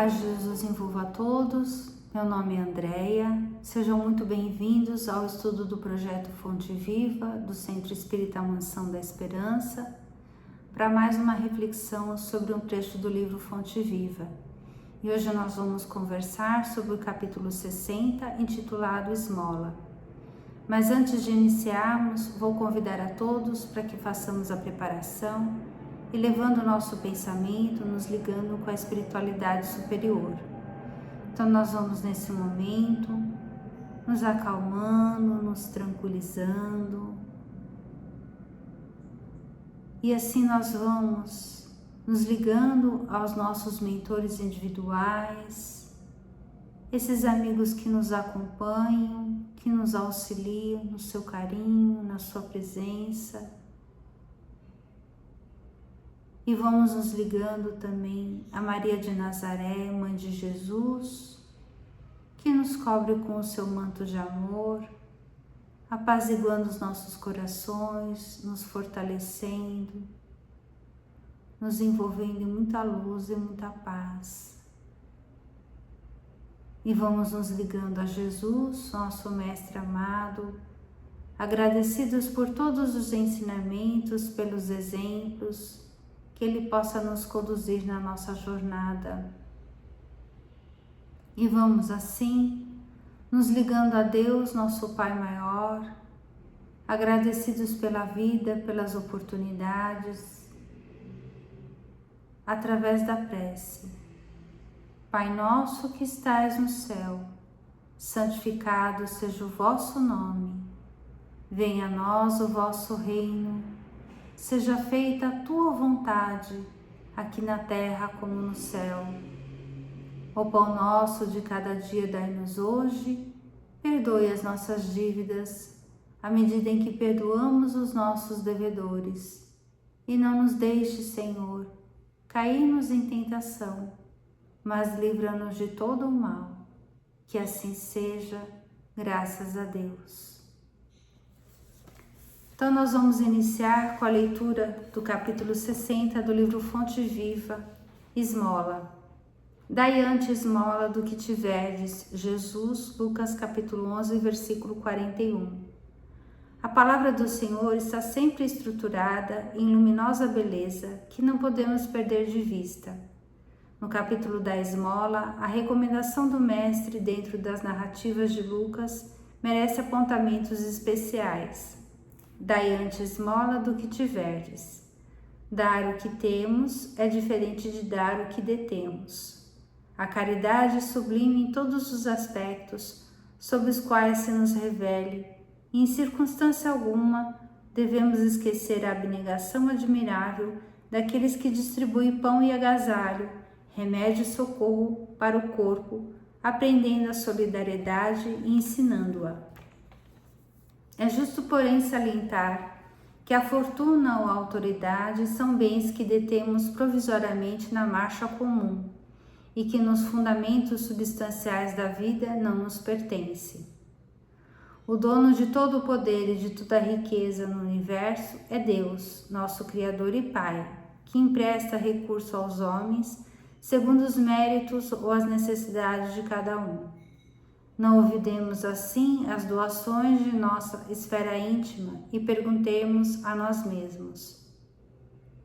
paz de Jesus envolva a todos. Meu nome é Andréia. Sejam muito bem-vindos ao estudo do projeto Fonte Viva, do Centro Espírita Mansão da Esperança, para mais uma reflexão sobre um trecho do livro Fonte Viva. E hoje nós vamos conversar sobre o capítulo 60, intitulado Esmola. Mas antes de iniciarmos, vou convidar a todos para que façamos a preparação e levando o nosso pensamento, nos ligando com a espiritualidade superior. Então nós vamos nesse momento nos acalmando, nos tranquilizando, e assim nós vamos nos ligando aos nossos mentores individuais, esses amigos que nos acompanham, que nos auxiliam no seu carinho, na sua presença. E vamos nos ligando também a Maria de Nazaré, Mãe de Jesus, que nos cobre com o seu manto de amor, apaziguando os nossos corações, nos fortalecendo, nos envolvendo em muita luz e muita paz. E vamos nos ligando a Jesus, nosso Mestre amado, agradecidos por todos os ensinamentos, pelos exemplos, que Ele possa nos conduzir na nossa jornada. E vamos assim, nos ligando a Deus, nosso Pai maior, agradecidos pela vida, pelas oportunidades, através da prece. Pai nosso que estais no céu, santificado seja o vosso nome. Venha a nós o vosso reino. Seja feita a tua vontade, aqui na terra como no céu. O pão nosso de cada dia dai-nos hoje, perdoe as nossas dívidas, à medida em que perdoamos os nossos devedores. E não nos deixe, Senhor, cairmos em tentação, mas livra-nos de todo o mal. Que assim seja, graças a Deus. Então nós vamos iniciar com a leitura do capítulo 60 do livro Fonte Viva, Esmola. Dai antes esmola do que tiverdes, Jesus, Lucas capítulo 11, versículo 41. A palavra do Senhor está sempre estruturada em luminosa beleza que não podemos perder de vista. No capítulo da esmola, a recomendação do Mestre dentro das narrativas de Lucas merece apontamentos especiais. Dai antes esmola do que tiverdes. Dar o que temos é diferente de dar o que detemos. A caridade é sublime em todos os aspectos sob os quais se nos revele, e em circunstância alguma devemos esquecer a abnegação admirável daqueles que distribuem pão e agasalho, remédio e socorro para o corpo, aprendendo a solidariedade e ensinando-a. É justo, porém, salientar que a fortuna ou a autoridade são bens que detemos provisoriamente na marcha comum e que nos fundamentos substanciais da vida não nos pertence. O dono de todo o poder e de toda a riqueza no universo é Deus, nosso Criador e Pai, que empresta recurso aos homens segundo os méritos ou as necessidades de cada um. Não olvidemos assim as doações de nossa esfera íntima e perguntemos a nós mesmos: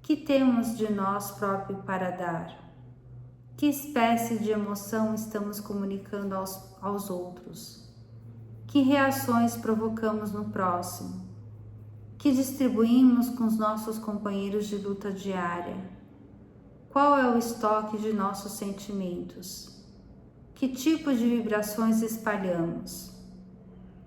que temos de nós próprios para dar? Que espécie de emoção estamos comunicando aos outros? Que reações provocamos no próximo? Que distribuímos com os nossos companheiros de luta diária? Qual é o estoque de nossos sentimentos? Que tipo de vibrações espalhamos?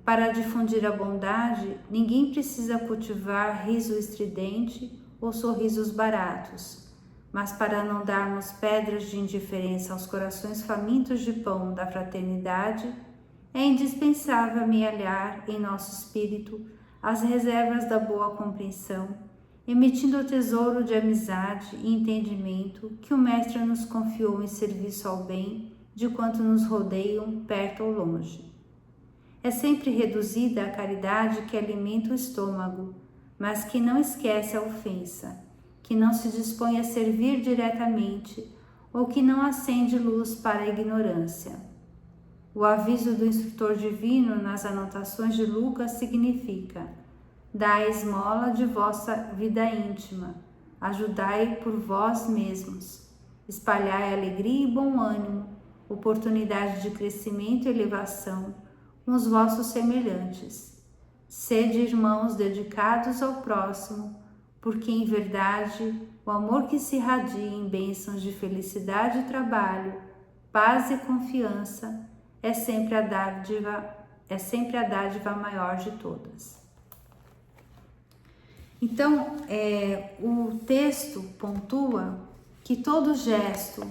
Para difundir a bondade, ninguém precisa cultivar riso estridente ou sorrisos baratos, mas para não darmos pedras de indiferença aos corações famintos de pão da fraternidade, é indispensável amealhar em nosso espírito as reservas da boa compreensão, emitindo o tesouro de amizade e entendimento que o Mestre nos confiou em serviço ao bem de quanto nos rodeiam, perto ou longe. É sempre reduzida a caridade que alimenta o estômago, mas que não esquece a ofensa, que não se dispõe a servir diretamente ou que não acende luz para a ignorância. O aviso do instrutor divino nas anotações de Lucas significa: dai a esmola de vossa vida íntima, ajudai por vós mesmos, espalhai alegria e bom ânimo, oportunidade de crescimento e elevação com os vossos semelhantes. Sede irmãos dedicados ao próximo, porque em verdade o amor que se irradia em bênçãos de felicidade e trabalho, paz e confiança é sempre a dádiva maior de todas. Então, o texto pontua que todo gesto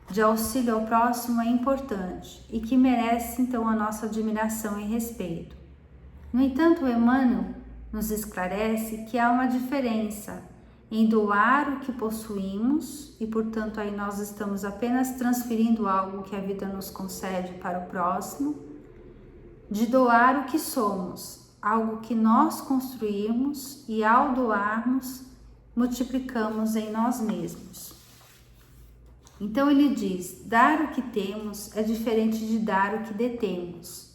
de auxílio ao próximo é importante e que merece então a nossa admiração e respeito. No entanto, Emmanuel nos esclarece que há uma diferença em doar o que possuímos e, portanto, aí nós estamos apenas transferindo algo que a vida nos concede para o próximo, de doar o que somos, algo que nós construímos e, ao doarmos, multiplicamos em nós mesmos. Então ele diz: dar o que temos é diferente de dar o que detemos.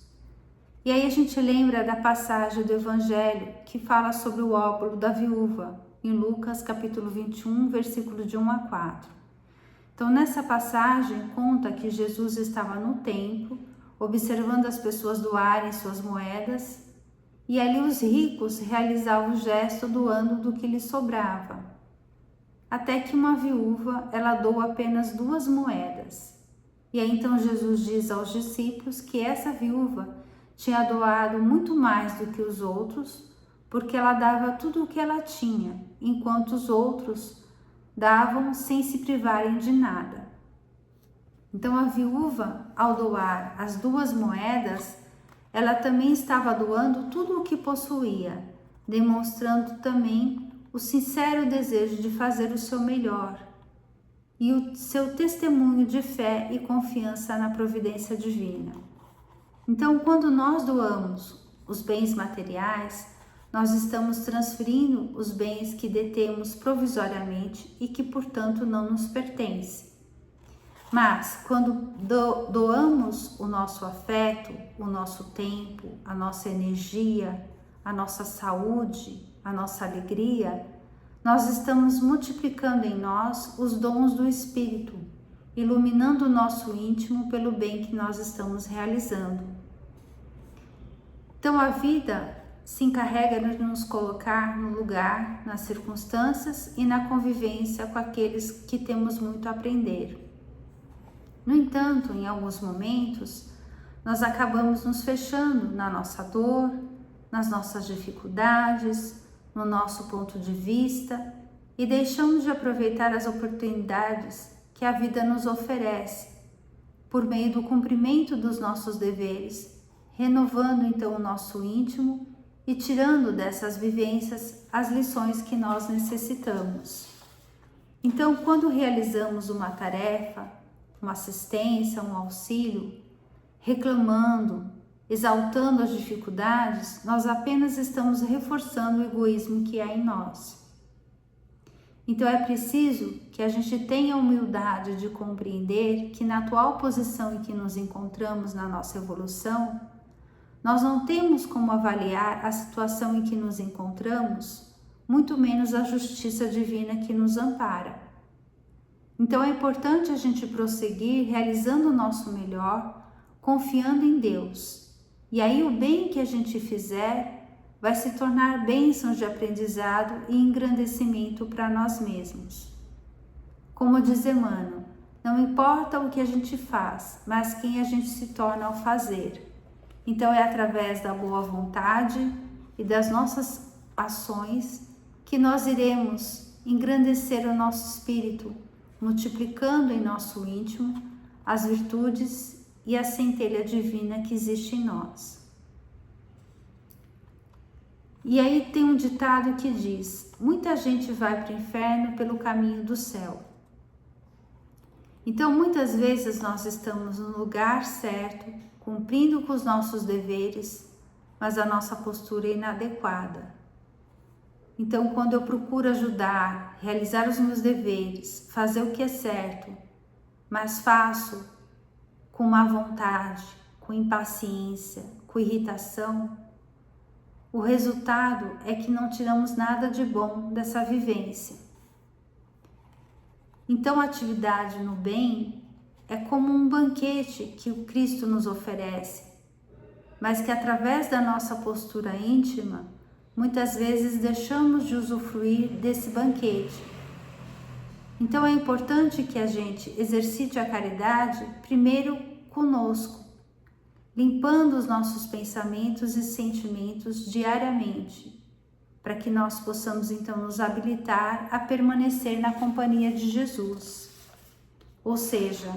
E aí a gente lembra da passagem do Evangelho que fala sobre o óbolo da viúva, em Lucas capítulo 21, versículo de 1 a 4. Então nessa passagem conta que Jesus estava no templo, observando as pessoas doarem suas moedas, e ali os ricos realizavam o gesto doando do que lhes sobrava. Até que uma viúva, ela doa apenas 2 moedas. E aí então Jesus diz aos discípulos que essa viúva tinha doado muito mais do que os outros, porque ela dava tudo o que ela tinha, enquanto os outros davam sem se privarem de nada. Então a viúva, ao doar as 2 moedas, ela também estava doando tudo o que possuía, demonstrando também o sincero desejo de fazer o seu melhor e o seu testemunho de fé e confiança na providência divina. Então, quando nós doamos os bens materiais, nós estamos transferindo os bens que detemos provisoriamente e que, portanto, não nos pertencem. Mas, quando doamos o nosso afeto, o nosso tempo, a nossa energia, a nossa saúde, a nossa alegria, nós estamos multiplicando em nós os dons do Espírito, iluminando o nosso íntimo pelo bem que nós estamos realizando. Então a vida se encarrega de nos colocar no lugar, nas circunstâncias e na convivência com aqueles que temos muito a aprender. No entanto, em alguns momentos, nós acabamos nos fechando na nossa dor, nas nossas dificuldades, no nosso ponto de vista e deixamos de aproveitar as oportunidades que a vida nos oferece por meio do cumprimento dos nossos deveres, renovando então o nosso íntimo e tirando dessas vivências as lições que nós necessitamos. Então, quando realizamos uma tarefa, uma assistência, um auxílio, reclamando, exaltando as dificuldades, nós apenas estamos reforçando o egoísmo que há em nós. Então é preciso que a gente tenha a humildade de compreender que na atual posição em que nos encontramos na nossa evolução, nós não temos como avaliar a situação em que nos encontramos, muito menos a justiça divina que nos ampara. Então é importante a gente prosseguir realizando o nosso melhor, confiando em Deus. E aí o bem que a gente fizer vai se tornar bênçãos de aprendizado e engrandecimento para nós mesmos. Como diz Emmanuel, não importa o que a gente faz, mas quem a gente se torna ao fazer. Então é através da boa vontade e das nossas ações que nós iremos engrandecer o nosso espírito, multiplicando em nosso íntimo as virtudes e a centelha divina que existe em nós. E aí tem um ditado que diz: muita gente vai para o inferno pelo caminho do céu. Então muitas vezes nós estamos no lugar certo, cumprindo com os nossos deveres, mas a nossa postura é inadequada. Então quando eu procuro ajudar, realizar os meus deveres, fazer o que é certo, mas faço com má vontade, com impaciência, com irritação, o resultado é que não tiramos nada de bom dessa vivência. Então, a atividade no bem é como um banquete que o Cristo nos oferece, mas que através da nossa postura íntima, muitas vezes deixamos de usufruir desse banquete. Então é importante que a gente exercite a caridade primeiro conosco, limpando os nossos pensamentos e sentimentos diariamente, para que nós possamos então nos habilitar a permanecer na companhia de Jesus. Ou seja,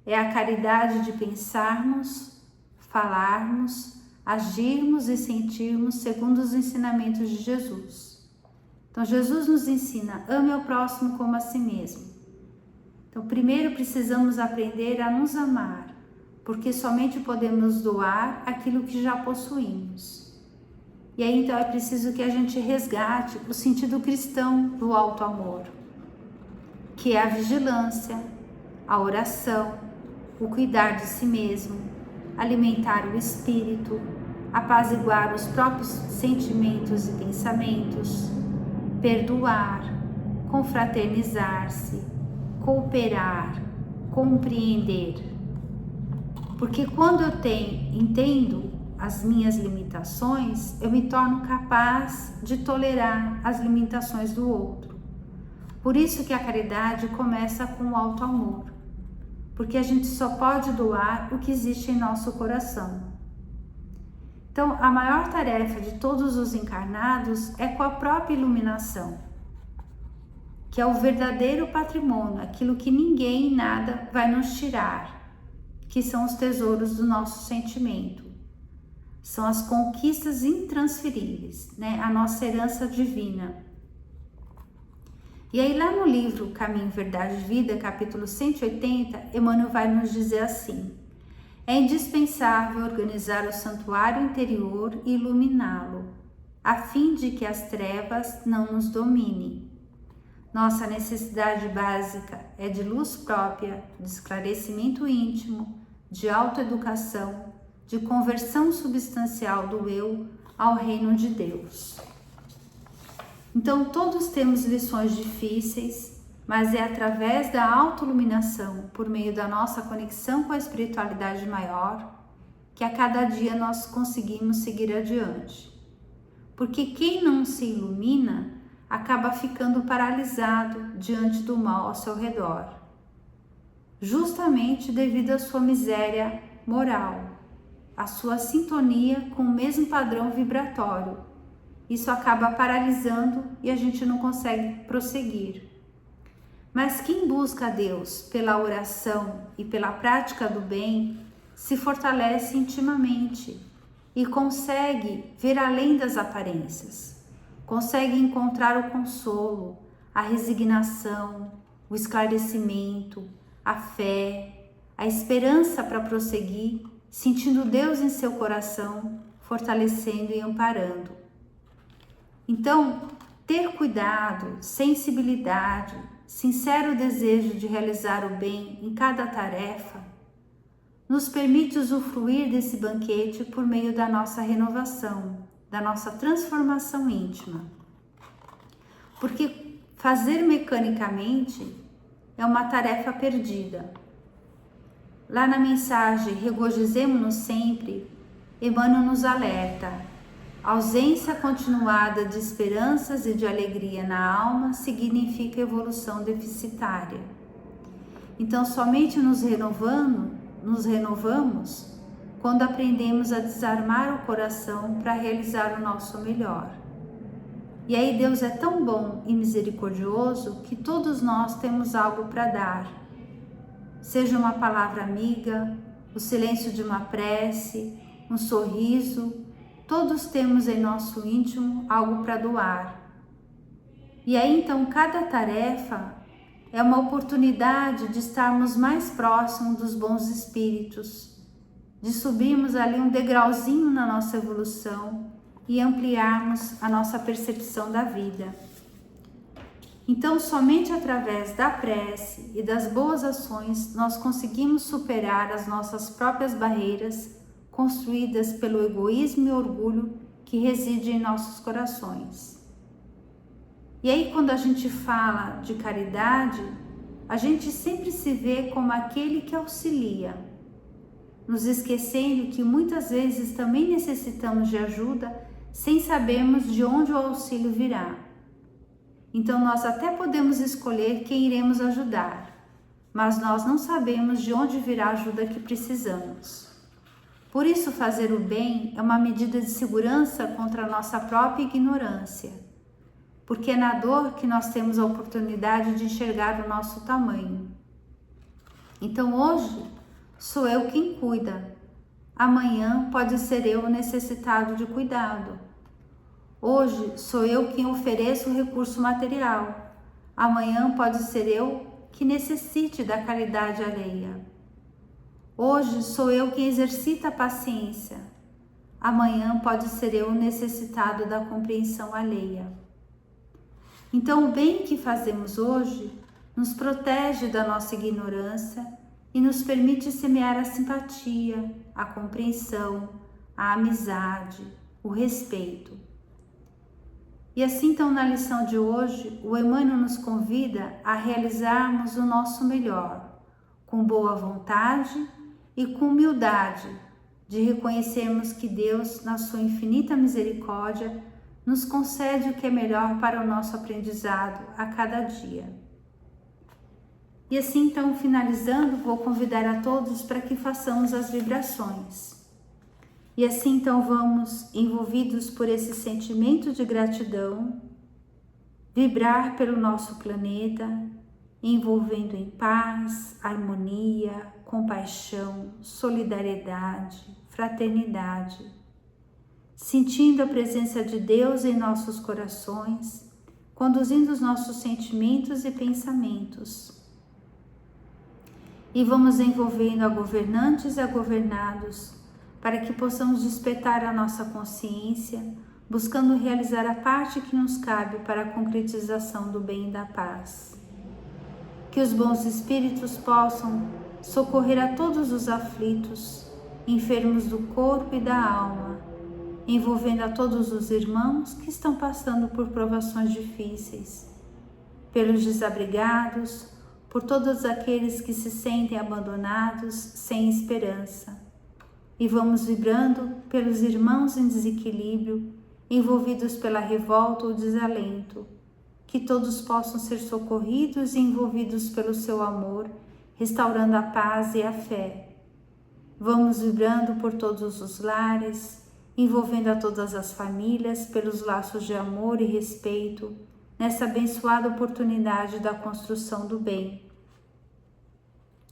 é a caridade de pensarmos, falarmos, agirmos e sentirmos segundo os ensinamentos de Jesus. Então Jesus nos ensina, ame ao próximo como a si mesmo. Então primeiro precisamos aprender a nos amar, porque somente podemos doar aquilo que já possuímos. E aí então é preciso que a gente resgate o sentido cristão do alto amor, que é a vigilância, a oração, o cuidar de si mesmo, alimentar o espírito, apaziguar os próprios sentimentos e pensamentos, perdoar, confraternizar-se, cooperar, compreender. Porque quando eu entendo as minhas limitações, eu me torno capaz de tolerar as limitações do outro. Por isso que a caridade começa com o alto amor, porque a gente só pode doar o que existe em nosso coração. Então, a maior tarefa de todos os encarnados é com a própria iluminação, que é o verdadeiro patrimônio, aquilo que ninguém e nada vai nos tirar, que são os tesouros do nosso sentimento. São as conquistas intransferíveis, né? A nossa herança divina. E aí lá no livro Caminho, Verdade e Vida, capítulo 180, Emmanuel vai nos dizer assim: é indispensável organizar o santuário interior e iluminá-lo, a fim de que as trevas não nos dominem. Nossa necessidade básica é de luz própria, de esclarecimento íntimo, de autoeducação, de conversão substancial do eu ao reino de Deus. Então todos temos lições difíceis, mas é através da autoiluminação, por meio da nossa conexão com a espiritualidade maior, que a cada dia nós conseguimos seguir adiante. Porque quem não se ilumina acaba ficando paralisado diante do mal ao seu redor, justamente devido à sua miséria moral, à sua sintonia com o mesmo padrão vibratório. Isso acaba paralisando e a gente não consegue prosseguir. Mas quem busca a Deus pela oração e pela prática do bem se fortalece intimamente e consegue ver além das aparências, consegue encontrar o consolo, a resignação, o esclarecimento, a fé, a esperança para prosseguir, sentindo Deus em seu coração, fortalecendo e amparando. Então, ter cuidado, sensibilidade, sincero desejo de realizar o bem em cada tarefa, nos permite usufruir desse banquete por meio da nossa renovação, da nossa transformação íntima. Porque fazer mecanicamente é uma tarefa perdida. Lá na mensagem Regozijemo-nos sempre, Emmanuel nos alerta: a ausência continuada de esperanças e de alegria na alma significa evolução deficitária. Então, somente nos renovamos quando aprendemos a desarmar o coração para realizar o nosso melhor. E aí Deus é tão bom e misericordioso que todos nós temos algo para dar. Seja uma palavra amiga, o silêncio de uma prece, um sorriso, todos temos em nosso íntimo algo para doar. E aí então cada tarefa é uma oportunidade de estarmos mais próximos dos bons espíritos, de subirmos ali um degrauzinho na nossa evolução e ampliarmos a nossa percepção da vida. Então, somente através da prece e das boas ações nós conseguimos superar as nossas próprias barreiras construídas pelo egoísmo e orgulho que reside em nossos corações. E aí, quando a gente fala de caridade, a gente sempre se vê como aquele que auxilia, nos esquecendo que muitas vezes também necessitamos de ajuda sem sabermos de onde o auxílio virá. Então nós até podemos escolher quem iremos ajudar, mas nós não sabemos de onde virá a ajuda que precisamos. Por isso, fazer o bem é uma medida de segurança contra a nossa própria ignorância, porque é na dor que nós temos a oportunidade de enxergar o nosso tamanho. Então hoje sou eu quem cuida, amanhã pode ser eu o necessitado de cuidado. Hoje sou eu quem ofereço o recurso material, amanhã pode ser eu que necessite da caridade alheia. Hoje sou eu quem exercita a paciência, amanhã pode ser eu o necessitado da compreensão alheia. Então o bem que fazemos hoje nos protege da nossa ignorância e nos permite semear a simpatia, a compreensão, a amizade, o respeito. E assim, então, na lição de hoje, o Emmanuel nos convida a realizarmos o nosso melhor, com boa vontade e com humildade, de reconhecermos que Deus, na sua infinita misericórdia, nos concede o que é melhor para o nosso aprendizado a cada dia. E assim, então, finalizando, vou convidar a todos para que façamos as vibrações. E assim, então, vamos, envolvidos por esse sentimento de gratidão, vibrar pelo nosso planeta, envolvendo em paz, harmonia, compaixão, solidariedade, fraternidade, sentindo a presença de Deus em nossos corações, conduzindo os nossos sentimentos e pensamentos. E vamos envolvendo a governantes e a governados, para que possamos despertar a nossa consciência, buscando realizar a parte que nos cabe para a concretização do bem e da paz. Que os bons espíritos possam socorrer a todos os aflitos, enfermos do corpo e da alma, envolvendo a todos os irmãos que estão passando por provações difíceis, pelos desabrigados, por todos aqueles que se sentem abandonados, sem esperança. E vamos vibrando pelos irmãos em desequilíbrio, envolvidos pela revolta ou desalento, que todos possam ser socorridos e envolvidos pelo seu amor, restaurando a paz e a fé. Vamos vibrando por todos os lares, envolvendo a todas as famílias pelos laços de amor e respeito, nessa abençoada oportunidade da construção do bem.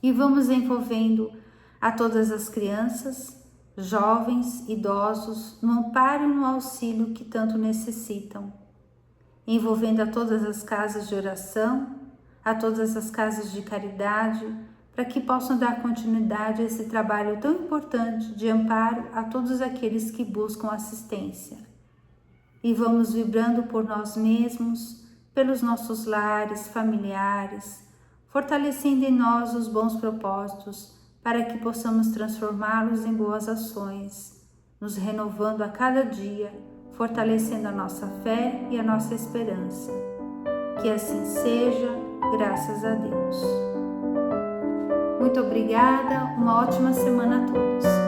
E vamos envolvendo a todas as crianças, jovens, idosos, no amparo e no auxílio que tanto necessitam, envolvendo a todas as casas de oração, a todas as casas de caridade, para que possam dar continuidade a esse trabalho tão importante de amparo a todos aqueles que buscam assistência. E vamos vibrando por nós mesmos, pelos nossos lares, familiares, fortalecendo em nós os bons propósitos, para que possamos transformá-los em boas ações, nos renovando a cada dia, fortalecendo a nossa fé e a nossa esperança. Que assim seja, graças a Deus. Muito obrigada, uma ótima semana a todos.